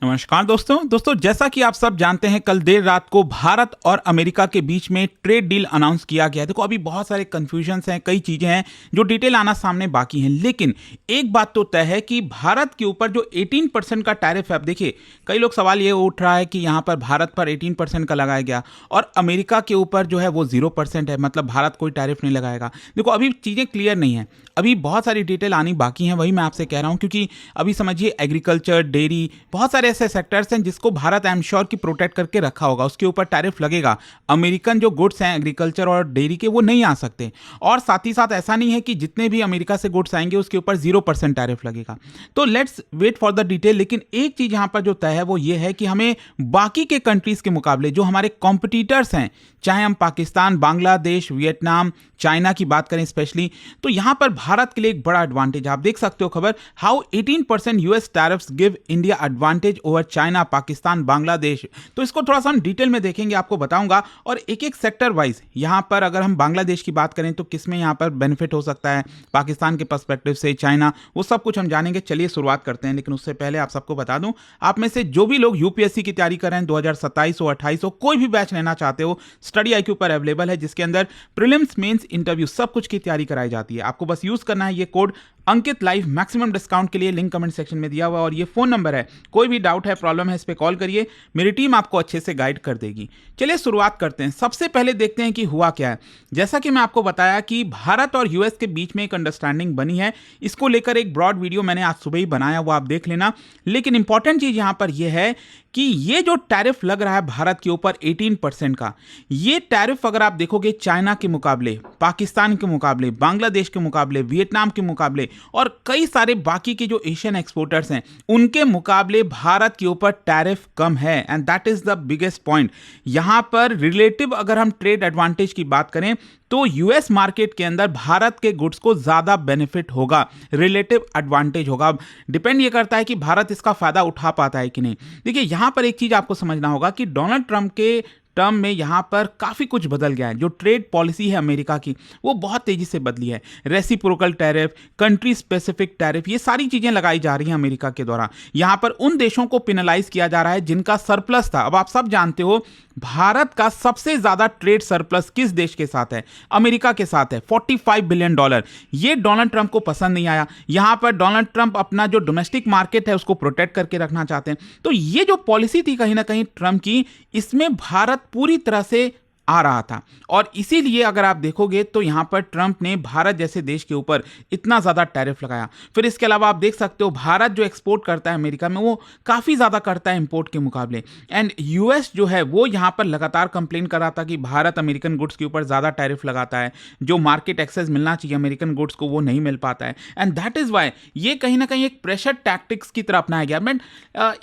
नमस्कार दोस्तों जैसा कि आप सब जानते हैं कल देर रात को भारत और अमेरिका के बीच में ट्रेड डील अनाउंस किया गया है। देखो अभी बहुत सारे कंफ्यूजन्स हैं, कई चीजें हैं जो डिटेल आना सामने बाकी हैं, लेकिन एक बात तो तय है कि भारत के ऊपर जो 18% का टैरिफ है, अब देखिए कई लोग सवाल ये उठ रहा है कि यहाँ पर भारत पर 18% का लगाया गया और अमेरिका के ऊपर जो है वो 0% है, मतलब भारत कोई टैरिफ नहीं लगाएगा। देखो अभी चीजें क्लियर नहीं है, अभी बहुत सारी डिटेल आनी बाकी है, वही मैं आपसे कह रहा हूँ, क्योंकि अभी समझिए एग्रीकल्चर, डेयरी, बहुत सारे ऐसे सेक्टर्स हैं जिसको भारत आई एम श्योर की प्रोटेक्ट करके रखा होगा, उसके ऊपर टैरिफ लगेगा। अमेरिकन जो गुड्स हैं एग्रीकल्चर और डेयरी के वो नहीं आ सकते, और साथ ही साथ ऐसा नहीं है कि जितने भी अमेरिका से गुड्स आएंगे उसके ऊपर 0% टैरिफ लगेगा। तो let's wait for the detail. लेकिन एक चीज यहां पर जो तय है वो ये है कि हमें बाकी के कंट्रीज के मुकाबले जो हमारे कॉम्पिटिटर्स हैं, चाहे हम पाकिस्तान, बांग्लादेश, वियतनाम, चाइना की बात करें स्पेशली, तो यहां पर भारत के लिए एक बड़ा एडवांटेज। आप देख सकते हो खबर, how 18% US tariffs give India advantage over China, Pakistan, Bangladesh. तो इसको थोड़ा सा हम डिटेल में देखेंगे, आपको बताऊंगा, और एक एक सेक्टर वाइज यहां पर अगर हम बांग्लादेश की बात करें तो किसमें यहां पर बेनिफिट हो सकता है, पाकिस्तान के पर्सपेक्टिव से, चाइना, वो सब कुछ हम जानेंगे। चलिए शुरुआत करते हैं, लेकिन उससे पहले आप सबको बता दूं, आप में से जो भी लोग यूपीएससी की तैयारी कर रहे हैं, 2027 हो, 28 हो, कोई भी बैच लेना चाहते हो, स्टडी आईक्यू पर अवेलेबल है, जिसके अंदर प्रीलिम्स, मेंस, इंटरव्यू सब कुछ की तैयारी कराई जाती है। आपको बस यूज करना है ये कोड अंकित लाइव, मैक्सिमम डिस्काउंट के लिए, लिंक कमेंट सेक्शन में दिया हुआ है, और ये फोन नंबर है, कोई भी डाउट है, प्रॉब्लम है, इस पे कॉल करिए, मेरी टीम आपको अच्छे से गाइड कर देगी। चलिए शुरुआत करते हैं। सबसे पहले देखते हैं कि हुआ क्या है। जैसा कि मैं आपको बताया कि भारत और यूएस के बीच में एक अंडरस्टैंडिंग बनी है, इसको लेकर एक ब्रॉड वीडियो मैंने आज सुबह ही बनाया, वो आप देख लेना। लेकिन इंपॉर्टेंट चीज यहां पर यह है कि ये जो टैरिफ लग रहा है भारत के ऊपर 18% का, ये टैरिफ अगर आप देखोगे चाइना के मुकाबले, पाकिस्तान के मुकाबले, बांग्लादेश के मुकाबले, वियतनाम के मुकाबले और कई सारे बाकी के जो एशियन एक्सपोर्टर्स हैं उनके मुकाबले भारत के ऊपर टैरिफ कम है, and that is the biggest point. यहां पर रिलेटिव अगर हम ट्रेड एडवांटेज की बात करें तो यूएस मार्केट के अंदर भारत के गुड्स को ज्यादा बेनिफिट होगा, रिलेटिव एडवांटेज होगा। डिपेंड ये करता है कि भारत इसका फायदा उठा पाता है कि नहीं। देखिए यहां पर एक चीज आपको समझना होगा कि डोनाल्ड ट्रंप के टर्म में यहां पर काफी कुछ बदल गया है। जो ट्रेड पॉलिसी है अमेरिका की वो बहुत तेजी से बदली है। Reciprocal tariff, country specific tariff, ये सारी चीजें लगाई जा रही हैं अमेरिका के द्वारा। यहां पर उन देशों को पेनलाइज किया जा रहा है जिनका सरप्लस था। अब आप सब जानते हो भारत का सबसे ज्यादा ट्रेड सरप्लस किस देश के साथ है? अमेरिका के साथ है, $45 बिलियन। ये डोनाल्ड ट्रंप को पसंद नहीं आया। यहां पर डोनाल्ड ट्रंप अपना जो डोमेस्टिक मार्केट है उसको प्रोटेक्ट करके रखना चाहते हैं। तो ये जो पॉलिसी थी कहीं ना कहीं ट्रंप की, इसमें भारत पूरी तरह से आ रहा था, और इसीलिए अगर आप देखोगे तो यहां पर ट्रंप ने भारत जैसे देश के ऊपर इतना ज्यादा टैरिफ लगाया। फिर इसके अलावा आप देख सकते हो भारत जो एक्सपोर्ट करता है अमेरिका में वो काफी ज्यादा करता है इंपोर्ट के मुकाबले, एंड यूएस जो है वो यहां पर लगातार कंप्लेन कर रहा था कि भारत अमेरिकन गुड्स के ऊपर ज्यादा टैरिफ लगाता है, जो मार्केट एक्सेस मिलना चाहिए अमेरिकन गुड्स को वो नहीं मिल पाता है, एंड दैट इज वाई ये कहीं ना कहीं एक प्रेशर टैक्टिक्स की तरह अपनाया गया। बट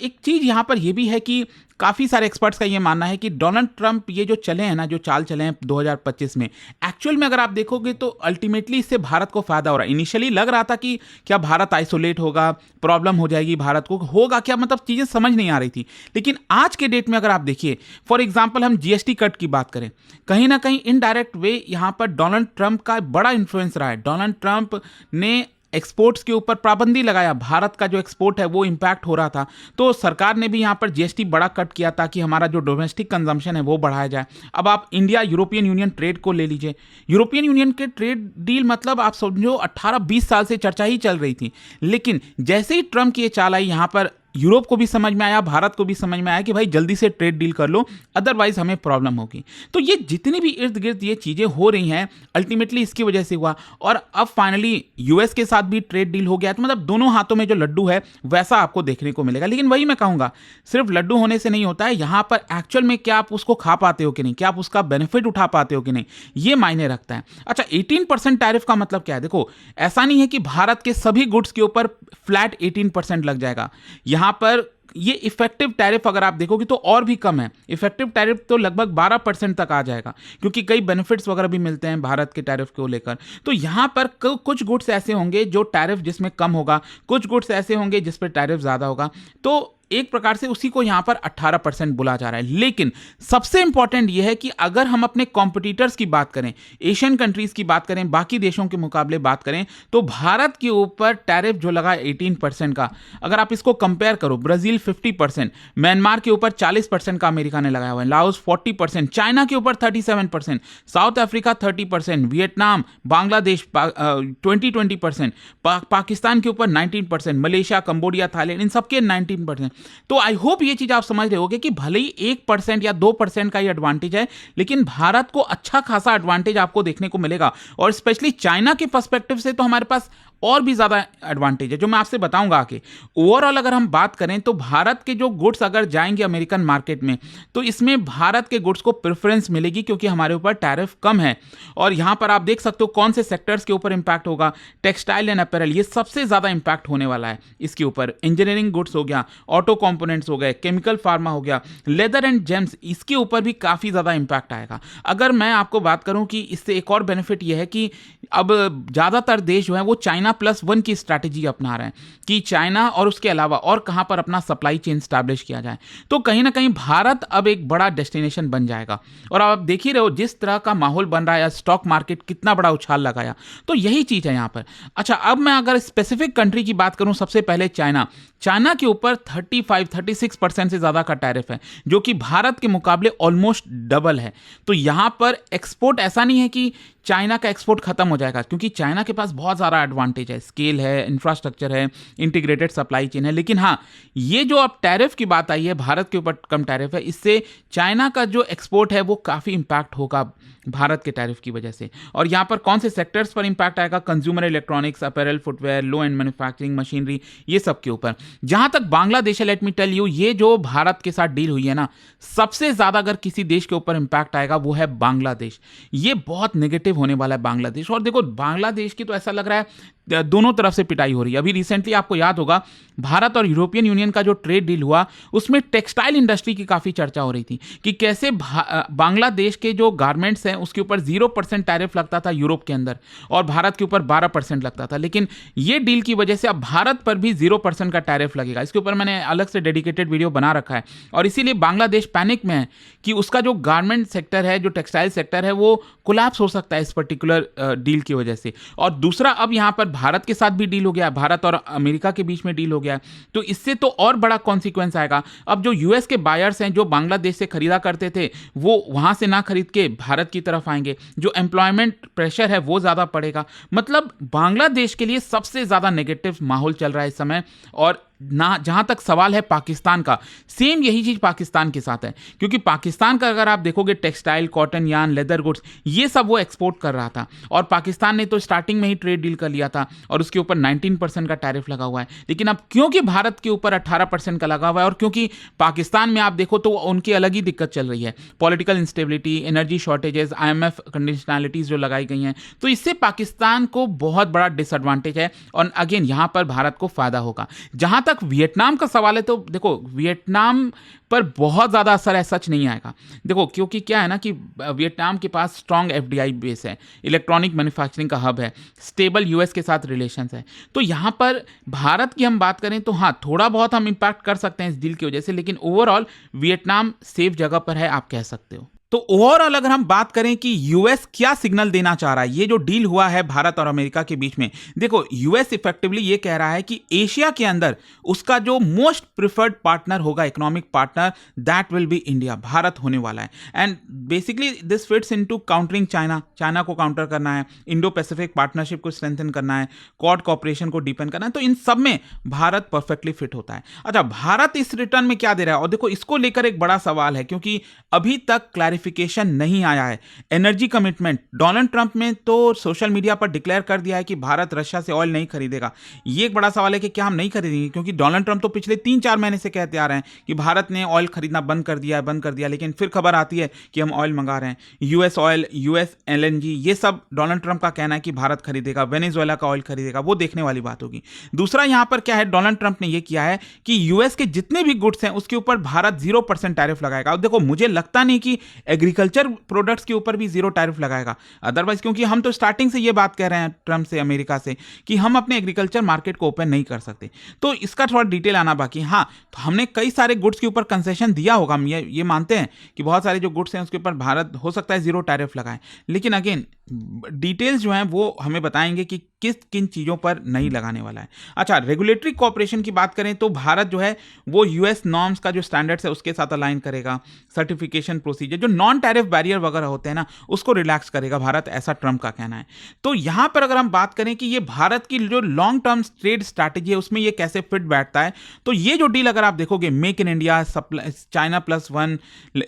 एक चीज यहां पर यह भी है कि काफी सारे एक्सपर्ट्स का यह मानना है कि डोनाल्ड ट्रंप ये जो चले हैं ना, जो चाल चले हैं 2025 में, एक्चुअल में अगर आप देखोगे तो अल्टीमेटली इससे भारत को फायदा हो रहा है। इनिशियली लग रहा था कि क्या भारत आइसोलेट होगा, प्रॉब्लम हो जाएगी भारत को, होगा क्या, मतलब चीजें समझ नहीं आ रही थी। लेकिन आज के डेट में अगर आप देखिए, फॉर एग्जाम्पल हम जीएसटी कट की बात करें, कहीं ना कहीं इनडायरेक्ट वे यहां पर डोनाल्ड ट्रंप का बड़ा इन्फ्लुएंस रहा है। डोनाल्ड ट्रंप ने एक्सपोर्ट्स के ऊपर पाबंदी लगाया, भारत का जो एक्सपोर्ट है वो इंपैक्ट हो रहा था, तो सरकार ने भी यहां पर जीएसटी बड़ा कट किया ताकि हमारा जो डोमेस्टिक कंजम्पशन है वो बढ़ाया जाए। अब आप इंडिया यूरोपियन यूनियन ट्रेड को ले लीजिए, यूरोपियन यूनियन के ट्रेड डील मतलब आप समझो 18-20 साल से चर्चा ही चल रही थी, लेकिन जैसे ही ट्रंप की ये चाल आई यहां पर यूरोप को भी समझ में आया, भारत को भी समझ में आया कि भाई जल्दी से ट्रेड डील कर लो, अदरवाइज हमें प्रॉब्लम होगी। तो ये जितनी भी इर्द गिर्द ये चीजें हो रही हैं अल्टीमेटली इसकी वजह से हुआ, और अब फाइनली यूएस के साथ भी ट्रेड डील हो गया। तो मतलब दोनों हाथों में जो लड्डू है वैसा आपको देखने को मिलेगा। लेकिन वही मैं कहूंगा, सिर्फ लड्डू होने से नहीं होता है, यहां पर एक्चुअल में क्या आप उसको खा पाते हो कि नहीं, क्या आप उसका बेनिफिट उठा पाते हो कि नहीं, ये मायने रखता है। अच्छा, 18% टैरिफ का मतलब क्या है? देखो ऐसा नहीं है कि भारत के सभी गुड्स के ऊपर फ्लैट 18% लग जाएगा। यहां पर ये इफेक्टिव टैरिफ अगर आप देखोगे तो और भी कम है। इफेक्टिव टैरिफ तो लगभग 12% तक आ जाएगा, क्योंकि कई बेनिफिट्स वगैरह भी मिलते हैं भारत के टैरिफ को लेकर। तो यहां पर कुछ गुड्स ऐसे होंगे जो टैरिफ जिसमें कम होगा, कुछ गुड्स ऐसे होंगे जिस पर टैरिफ ज्यादा होगा। तो एक प्रकार से उसी को यहां पर 18% बोला जा रहा है। लेकिन सबसे इंपॉर्टेंट यह है कि अगर हम अपने कॉम्पिटिटर्स की बात करें, एशियन कंट्रीज की बात करें, बाकी देशों के मुकाबले बात करें, तो भारत के ऊपर टैरिफ जो लगा 18% का, अगर आप इसको कंपेयर करो, ब्राजील 50%, म्यांमार के ऊपर 40% का अमेरिका ने लगाया हुआ है, लाओस 40%, चाइना के ऊपर 37%, south Africa 30%, Vietnam, Bangladesh 20% Pakistan के ऊपर 19%, मलेशिया, कंबोडिया, थाईलैंड, इन सबके 19%। तो आई होप ये चीज आप समझ रहे होगे कि भले ही 1% या 2% का ही एडवांटेज है, लेकिन भारत को अच्छा खासा एडवांटेज आपको देखने को मिलेगा। और स्पेशली चाइना के पर्सपेक्टिव से तो हमारे पास और भी ज्यादा एडवांटेज है, जो मैं आपसे बताऊंगा आगे। ओवरऑल अगर हम बात करें तो भारत के जो गुड्स अगर जाएंगे अमेरिकन मार्केट में, तो इसमें भारत के गुड्स को प्रेफरेंस मिलेगी, क्योंकि हमारे ऊपर टैरिफ कम है। और यहां पर आप देख सकते हो कौन से सेक्टर्स के ऊपर इंपैक्ट होगा। टेक्सटाइल एंड अपैरल, ये सबसे ज्यादा इंपैक्ट होने वाला है इसके ऊपर। इंजीनियरिंग गुड्स हो गया, ऑटो कंपोनेंट्स हो गए, केमिकल फार्मा हो गया, लेदर एंड जेम्स, इसके ऊपर भी काफी ज्यादा इंपैक्ट आएगा। अगर मैं आपको बात करूं कि इससे एक और बेनिफिट यह है कि अब ज्यादातर देश जो है वो China+1 की स्ट्रैटेजी अपना रहे हैं कि चाइना और उसके अलावा और कहां पर अपना सप्लाई चेन स्टैब्लिश किया जाए। तो कहीं ना कहीं भारत अब एक बड़ा डेस्टिनेशन बन जाएगा। और आप देख ही रहे हो जिस तरह का माहौल बन रहा है, स्टॉक मार्केट कितना बड़ा उछाल लगाया, तो यही चीज है यहां पर। अच्छा, अब मैं अगर स्पेसिफिक कंट्री की बात करूं, सबसे पहले चाइना के ऊपर 36% से ज्यादा का टैरिफ है, जो कि भारत के मुकाबले ऑलमोस्ट डबल है। तो यहां पर एक्सपोर्ट, ऐसा नहीं है कि चाइना का एक्सपोर्ट खत्म हो जाएगा, क्योंकि चाइना के पास बहुत ज़्यादा एडवांटेज है, स्केल है, इंफ्रास्ट्रक्चर है, इंटीग्रेटेड सप्लाई चेन है। लेकिन हाँ, ये जो अब टैरिफ की बात आई है, भारत के ऊपर कम टैरिफ है, इससे चाइना का जो एक्सपोर्ट है वो काफ़ी इंपैक्ट होगा भारत के टैरिफ की वजह से। और यहाँ पर कौन से सेक्टर्स पर इंपैक्ट आएगा? Consumer electronics, apparel, footwear, low and manufacturing, machinery, ये सब के ऊपर। जहां तक बांग्लादेश है, लेट मी टेल यू, ये जो भारत के साथ डील हुई है ना, सबसे ज्यादा अगर किसी देश के ऊपर इंपैक्ट आएगा वो है बांग्लादेश। ये बहुत नेगेटिव होने वाला है बांग्लादेश। और देखो, बांग्लादेश की तो ऐसा लग रहा है दोनों तरफ से पिटाई हो रही है। अभी रिसेंटली आपको याद होगा, भारत और यूरोपियन यूनियन का जो ट्रेड डील हुआ, उसमें टेक्सटाइल इंडस्ट्री की काफी चर्चा हो रही थी कि कैसे बांग्लादेश के जो गारमेंट्स हैं उसके ऊपर 0% टैरिफ लगता था यूरोप के अंदर, और भारत के ऊपर 12% लगता था। लेकिन ये डील की वजह से अब भारत पर भी 0% का टैरिफ लगेगा। इसके ऊपर मैंने अलग से डेडिकेटेड वीडियो बना रखा है। और इसीलिए बांग्लादेश पैनिक में है कि उसका जो गारमेंट सेक्टर है, जो टेक्सटाइल सेक्टर है, वो कोलैप्स हो सकता है इस पर्टिकुलर डील की वजह से। और दूसरा, अब यहां पर भारत के साथ भी डील हो गया, भारत और अमेरिका के बीच में डील हो गया, तो इससे तो और बड़ा कॉन्सिक्वेंस आएगा। अब जो यूएस के बायर्स हैं, जो बांग्लादेश से खरीदा करते थे, वो वहां से ना खरीद के भारत की तरफ आएंगे, जो एम्प्लॉयमेंट प्रेशर है वो ज्यादा पड़ेगा। मतलब बांग्लादेश के लिए सबसे ज्यादा नेगेटिव माहौल चल रहा है इस समय। और ना, जहां तक सवाल है पाकिस्तान का, सेम यही चीज पाकिस्तान के साथ है, क्योंकि पाकिस्तान का अगर आप देखोगे, textile, cotton, yarn, leather goods, ये सब वो एक्सपोर्ट कर रहा था। और पाकिस्तान ने तो स्टार्टिंग में ही ट्रेड डील कर लिया था और उसके ऊपर 19% का टैरिफ लगा हुआ है। लेकिन अब क्योंकि भारत के ऊपर 18% का लगा हुआ है, और क्योंकि पाकिस्तान में आप देखो तो उनकी अलग ही दिक्कत चल रही है, political instability, energy shortages, IMF conditionalities जो लगाई गई हैं, तो इससे पाकिस्तान को बहुत बड़ा डिसएडवांटेज है। और अगेन यहां पर भारत को फायदा होगा। जहां तक वियतनाम का सवाल है, तो देखो, वियतनाम पर बहुत ज्यादा असर है, सच नहीं आएगा। देखो, क्योंकि क्या है ना कि वियतनाम के पास स्ट्रांग FDI बेस है, इलेक्ट्रॉनिक मैन्युफैक्चरिंग का हब है, स्टेबल यूएस के साथ रिलेशंस है। तो यहां पर भारत की हम बात करें तो हाँ, थोड़ा बहुत हम इंपैक्ट कर सकते हैं इस डील की वजह से, लेकिन ओवरऑल वियतनाम सेफ जगह पर है, आप कह सकते हो। तो ओवरऑल अगर हम बात करें कि यूएस क्या सिग्नल देना चाह रहा है, ये जो डील हुआ है भारत और अमेरिका के बीच में, देखो, यूएस इफेक्टिवली ये कह रहा है कि एशिया के अंदर उसका जो मोस्ट प्रिफर्ड पार्टनर होगा, economic partner, that will be India, Bharat होने वाला है। And basically this fits into countering China को काउंटर करना है, इंडो पैसिफिक पार्टनरशिप को स्ट्रेंथन करना है, क्वाड कॉपरेशन को डीपन करना है। तो इन सब में भारत परफेक्टली फिट होता है। अच्छा, भारत इस रिटर्न में क्या दे रहा है? और देखो, इसको लेकर एक बड़ा सवाल है, क्योंकि अभी तक क्लैरिफिकेशन नहीं आया है। एनर्जी कमिटमेंट, डोनाल्ड ट्रंप ने तो सोशल मीडिया पर डिक्लेयर कर दिया है कि भारत रशिया से ऑयल नहीं खरीदेगा। ये एक बड़ा सवाल है कि क्या हम नहीं खरीदेंगे, क्योंकि डोनाल्ड ट्रंप तो पिछले 3-4 महीने से कहते आ रहे हैं कि भारत ने ऑयल खरीदना बंद कर दिया, लेकिन फिर खबर आती है कि हम ऑयल मंगा रहे हैं। यूएस ऑयल, यूएस LNG, ये सब डोनाल्ड ट्रंप का कहना है कि भारत खरीदेगा, वेनेजुएला का ऑयल खरीदेगा, वो देखने वाली बात होगी। दूसरा यहां पर क्या है, डोनाल्ड ट्रंप ने यह किया है कि यूएस के जितने भी गुड्स हैं उसके ऊपर भारत 0% टैरिफ लगाएगा। और देखो, मुझे लगता नहीं कि एग्रीकल्चर प्रोडक्ट्स के ऊपर भी जीरो टैरिफ लगाएगा। अदरवाइज क्योंकि हम तो स्टार्टिंग से ये बात कह रहे हैं ट्रम्प से, अमेरिका से, कि हम अपने एग्रीकल्चर मार्केट को ओपन नहीं कर सकते। तो इसका थोड़ा डिटेल आना बाकी। हाँ, तो हमने कई सारे गुड्स के ऊपर कंसेशन दिया होगा, हम ये मानते हैं कि बहुत सारे जो गुड्स हैं उसके ऊपर भारत हो सकता है जीरो टैरिफ लगाए, लेकिन अगेन डिटेल्स जो हैं वो हमें बताएंगे कि किन चीज़ों पर नहीं लगाने वाला है। अच्छा, रेगुलेटरी कोऑपरेशन की बात करें तो भारत जो है वो यूएस नॉर्म्स का जो स्टैंडर्ड्स है उसके साथ अलाइन करेगा। सर्टिफिकेशन प्रोसीजर, जो नॉन टैरिफ बैरियर वगैरह होते हैं ना, उसको रिलैक्स करेगा भारत, ऐसा ट्रम्प का कहना है। तो यहाँ पर अगर हम बात करें कि ये भारत की जो लॉन्ग टर्म ट्रेड स्ट्रैटेजी है उसमें ये कैसे फिट बैठता है, तो ये जो डील अगर आप देखोगे, make in India, China +1,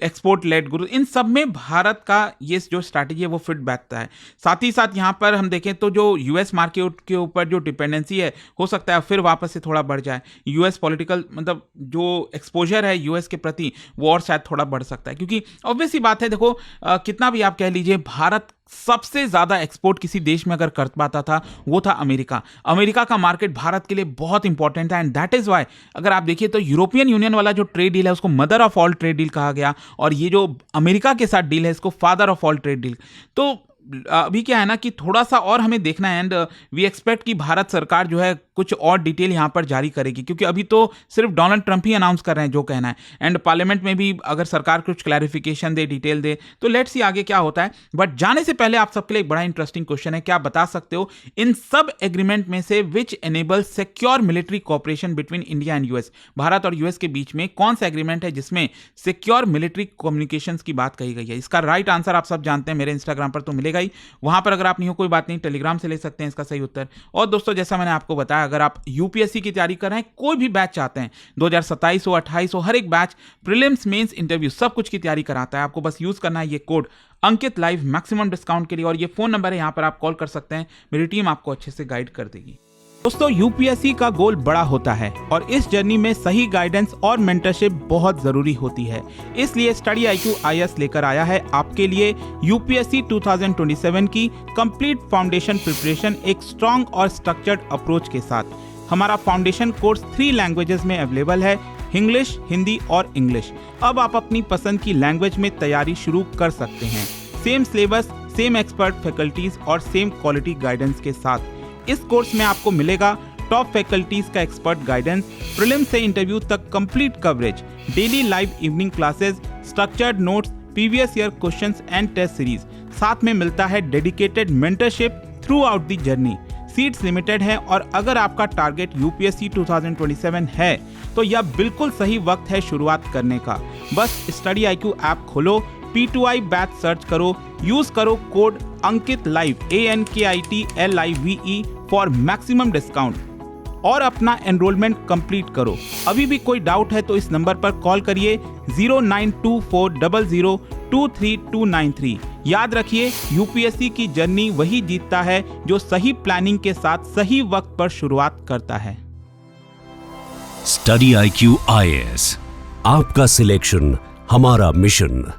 export led growth, इन सब में भारत का ये जो स्ट्रैटेजी है वो फिट बैठता है। साथ ही साथ यहाँ पर हम देखें तो जो यूएस मार्केट के ऊपर जो डिपेंडेंसी है हो सकता है फिर वापस से थोड़ा बढ़ जाए। यूएस पॉलिटिकल मतलब जो एक्सपोजर है यूएस के प्रति वो और शायद थोड़ा बढ़ सकता है, क्योंकि ऑब्वियस ही बात है, देखो कितना भी आप कह लीजिए, भारत सबसे ज्यादा एक्सपोर्ट किसी देश में अगर कर पाता था वो था अमेरिका। अमेरिका का मार्केट भारत के लिए बहुत इंपॉर्टेंट है, एंड दैट इज वाई अगर आप देखिए तो यूरोपियन यूनियन वाला जो ट्रेड डील है उसको mother of all trade deal कहा गया, और ये जो अमेरिका के साथ डील है इसको father of all trade deal. तो अभी क्या है ना कि थोड़ा सा और हमें देखना है, एंड वी एक्सपेक्ट कि भारत सरकार जो है कुछ और डिटेल यहाँ पर जारी करेगी, क्योंकि अभी तो सिर्फ डोनाल्ड ट्रंप ही अनाउंस कर रहे हैं जो कहना है, एंड पार्लियामेंट में भी अगर सरकार कुछ क्लैरिफिकेशन दे, डिटेल दे, तो लेट्स सी आगे क्या होता है। बट जाने से पहले आप सबके लिए एक बड़ा इंटरेस्टिंग क्वेश्चन है, क्या आप बता सकते हो इन सब एग्रीमेंट में से which enable secure military cooperation between India and US? Bharat और यूएस के बीच में कौन सा एग्रीमेंट है जिसमें सिक्योर मिलिट्री कम्युनिकेशन की बात कही गई है? इसका राइट आंसर आप सब जानते हैं, मेरे इंस्टाग्राम पर तो मिलेगा ही, वहां पर अगर आप नहीं हो कोई बात नहीं, टेलीग्राम से ले सकते हैं इसका सही उत्तर। और दोस्तों जैसा मैंने आपको बताया, अगर आप यूपीएससी की तैयारी कर रहे हैं, कोई भी बैच चाहते हैं, 2027 हो 28 हो, हर एक बैच प्रीलिम्स मेंस इंटरव्यू सब कुछ की तैयारी कराता है। आपको बस यूज करना है ये कोड अंकित लाइव मैक्सिमम डिस्काउंट के लिए, और ये फोन नंबर है, यहां पर आप कॉल कर सकते हैं, मेरी टीम आपको अच्छे से गाइड कर देगी। दोस्तों यूपीएससी का गोल बड़ा होता है और इस जर्नी में सही गाइडेंस और मेंटरशिप बहुत जरूरी होती है, इसलिए स्टडी IQ IAS लेकर आया है आपके लिए यूपीएससी 2027 की कंप्लीट फाउंडेशन प्रिपरेशन एक स्ट्रॉन्ग और स्ट्रक्चर्ड अप्रोच के साथ। हमारा फाउंडेशन कोर्स 3 लैंग्वेजेस में अवेलेबल है, इंग्लिश, हिंदी और इंग्लिश। अब आप अपनी पसंद की लैंग्वेज में तैयारी शुरू कर सकते हैं, same syllabus, same expert faculties और सेम क्वालिटी गाइडेंस के साथ। इस कोर्स में आपको मिलेगा टॉप फैकल्टीज का एक्सपर्ट गाइडेंस, प्रीलिम्स से इंटरव्यू तक complete coverage, daily live evening classes, structured notes, previous year questions and test series. साथ में मिलता है dedicated mentorship throughout the journey. Seats limited है और अगर आपका टारगेट यूपीएससी 2027 है तो यह बिल्कुल सही वक्त है शुरुआत करने का। बस स्टडी IQ ऐप खोलो, P2I बैच सर्च करो, यूज करो code Ankit live ANKITLIVE for maximum discount और अपना एनरोलमेंट कंप्लीट करो। अभी भी कोई डाउट है तो इस नंबर पर कॉल करिए 092400239293। याद रखिए, यूपीएससी की जर्नी वही जीतता है जो सही प्लानिंग के साथ सही वक्त पर शुरुआत करता है। स्टडी IQ IAS, आपका सिलेक्शन हमारा मिशन।